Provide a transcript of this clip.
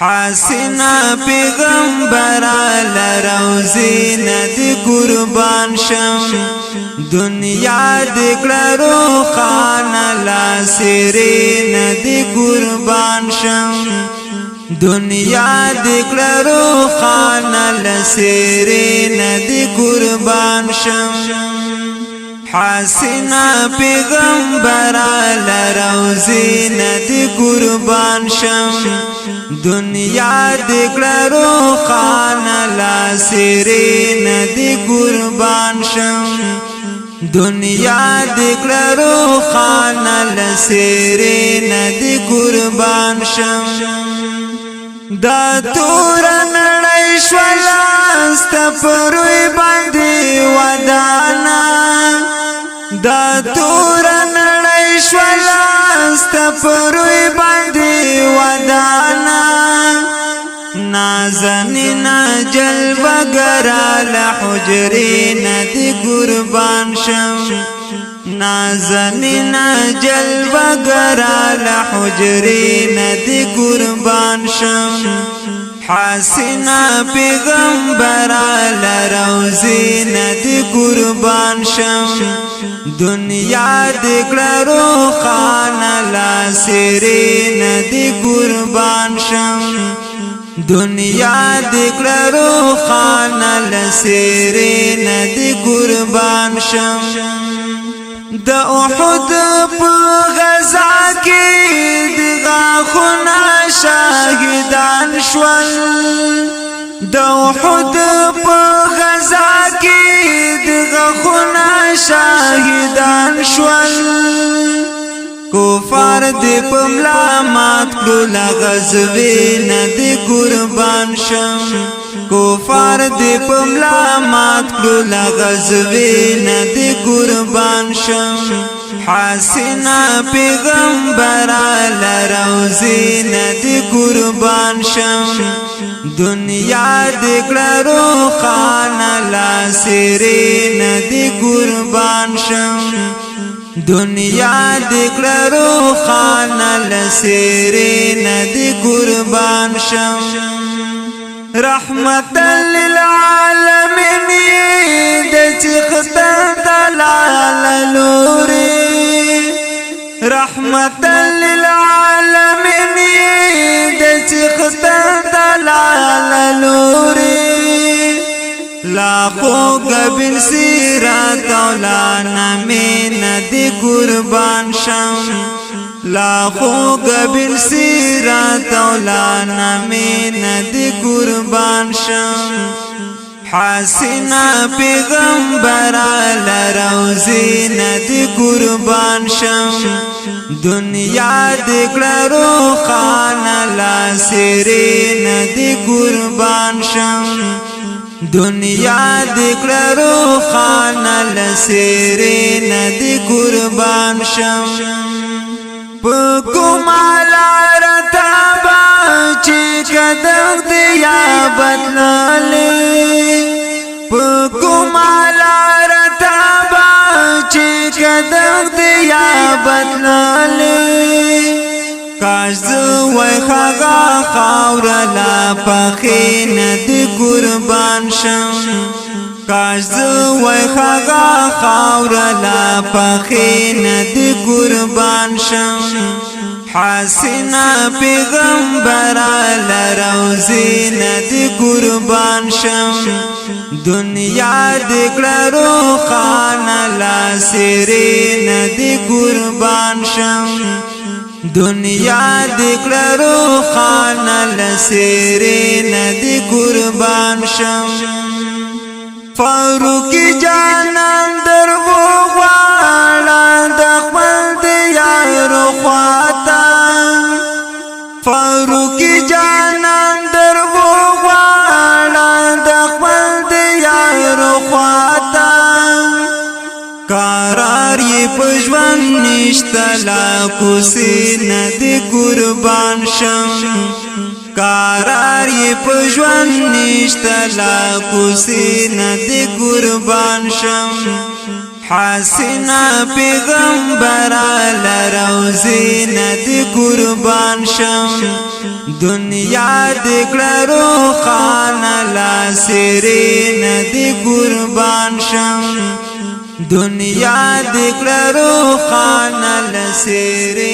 حسنا پیغمبر لروزی ندی قربان شم دنیا دکړه روخانه لاسری ندی قربان شم دنیا دکړه روخانه لاسری ندی قربان شم حسنا پیغمبر لروزی ندی قربان شم دنیا دکړه روخانه لاسری ندی قربان شم دنیا دکړه روخانه لاسری ندی قربان شم دا تور نړۍ شولا ستپروي باندې ودانا دا تور نړۍ شولا ستپروي باندې ودانا نازنینا جلب ګرال حجرین دی قربان شم نازنینا جلب ګرال حجرین دی قربان شم حسنا پیغمبر لروزی ندی قربان شم دنیا دکړه روخانه لاسری ندی قربان شم دنیا دکړه روخانه لاسری ندی قربان شم د احد په غزا کې د غاخونه شاهدان شول د احد په غزا کې د غاخونه شاهدان شول کفار دی پملا مات کړل غزوی ندی قربان شم کفار دی پملا مات کړل غزوی ندی قربان شم حسنا پیغمبر لروزی ندی قربان شم دنیا دکړه روخانه لاسری ندی قربان شم دنیا دکړه روخانه لاسری ندی قربان شم رحمت للعالمین د چخته دلال لوري رحمت للعالمین د چخته دلال لوري لاخو قبل سیرات اولانا من دی قربان شم لاخو قبل سیرات اولانا من دی قربان شم حسنا پیغمبر لروزی ندی قربان شم دنیا دکړه روخانه لاسری ندی قربان شم دنیا دکړه روخانه لاسری ندی قربان شم په کومال رتابا چې کدغ دی یا بدللې په کومال رتابا چې کدغ دی یا بدللې کاش وای خاغا خاور لا پخې ندی قربان شم کاش وای خاغا خاور لا پخې ندی قربان شم حسنا پیغمبر لروزی ندی قربان شم دنیا دکړه روخانه لاسری ندی قربان شم دنیا دکړه روخانه لاسری ندی قربان شم فاروق جانان درو غواړه د خپل دیار خواته فاروق جانان درو غواړه د خپل دیار خواته قرار یې په ژوند نشته لا کوسې ندی قربان شم قرار یې په ژوند نشته لا کوسې ندی قربان شم حسنا پیغمبر لروزی ند قربان شم دنیا دکړه روخانه لاسری ند قربان شم دنیا دکړه روخانه لاسری